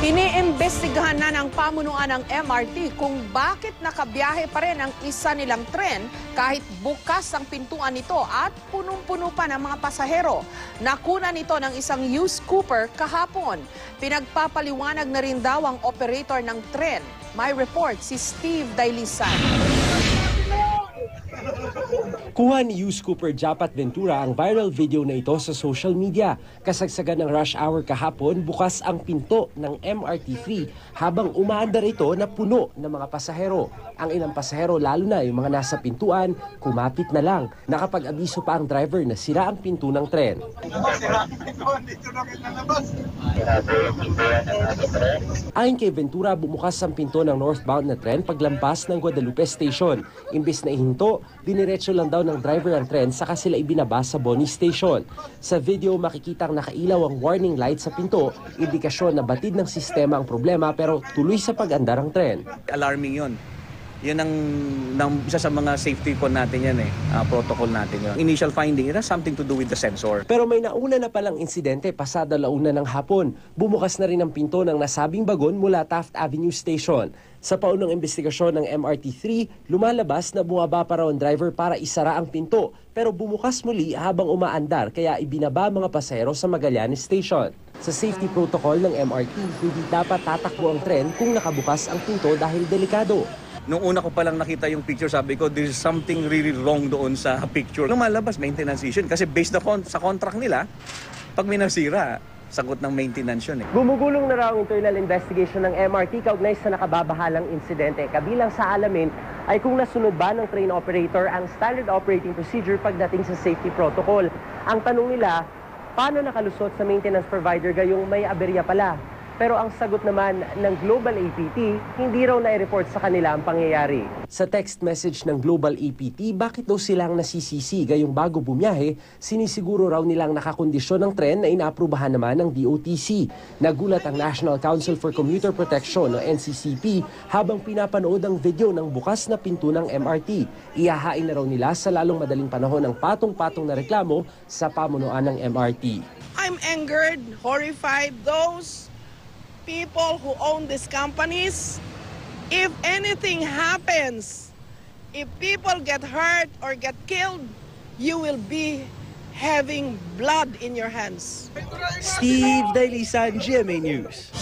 Iniimbestigahan na ng pamunuan ng MRT kung bakit nakabiyahe pa rin ang isa nilang tren kahit bukas ang pintuan nito at punong-puno pa ng mga pasahero. Nakuna nito ng isang used Cooper kahapon. Pinagpapaliwanag na rin daw ang operator ng tren. May report si Steve Dailisan. Kuha ni used Cooper Japat Ventura ang viral video na ito sa social media. Kasagsagan ng rush hour kahapon, bukas ang pinto ng MRT3 habang umaandar ito na puno ng mga pasahero. Ang ilang pasahero, lalo na yung mga nasa pintuan, kumapit na lang. Nakapag-abiso pa ang driver na sira ang pinto ng tren. Ayon kay Ventura, bumukas ang pinto ng northbound na tren paglampas ng Guadalupe Station. Imbis na ihinto, diniretso lang daw ng driver ang tren saka sila ibinaba sa Boni Station. Sa video, makikitang nakailaw ang warning light sa pinto, indikasyon na batid ng sistema ang problema pero tuloy sa pag-andar ang tren. Alarming yon. Yan ang isa sa mga safety po natin yan protocol natin yun. Initial finding, it has something to do with the sensor. Pero may nauna na palang insidente pasada launa ng hapon. Bumukas na rin ang pinto ng nasabing bagon mula Taft Avenue Station. Sa paunang investigasyon ng MRT3, lumalabas na bumaba pa raw ang driver para isara ang pinto. Pero bumukas muli habang umaandar kaya ibinaba mga pasahero sa Magallanes Station. Sa safety protocol ng MRT, hindi dapat tatakbo ang tren kung nakabukas ang pinto dahil delikado. Nung una ko palang nakita yung picture, sabi ko, there's something really wrong doon sa picture. Lumalabas, maintenance issue. Kasi based sa contract nila, pag may nasira, sagot ng maintenance yun. Gumugulong na raw ang internal investigation ng MRT kaugnay sa nakababahalang insidente. Kabilang sa alamin ay kung nasunod ba ng train operator ang standard operating procedure pagdating sa safety protocol. Ang tanong nila, paano nakalusot sa maintenance provider gayong may aberya pala? Pero ang sagot naman ng Global APT, hindi raw na-report sa kanila ang pangyayari. Sa text message ng Global APT, bakit daw silang nasisisi gayong bago bumiyahe, sinisiguro raw nilang nakakondisyon ng tren na inaaprubahan naman ng DOTC. Nagulat ang National Council for Commuter Protection o NCCP habang pinapanood ang video ng bukas na pinto ng MRT. Ihahain na raw nila sa lalong madaling panahon ang patong-patong na reklamo sa pamunuan ng MRT. I'm angered, horrified. Those people who own these companies, if anything happens, if people get hurt or get killed, you will be having blood in your hands. Steve Dailisan, GMA News.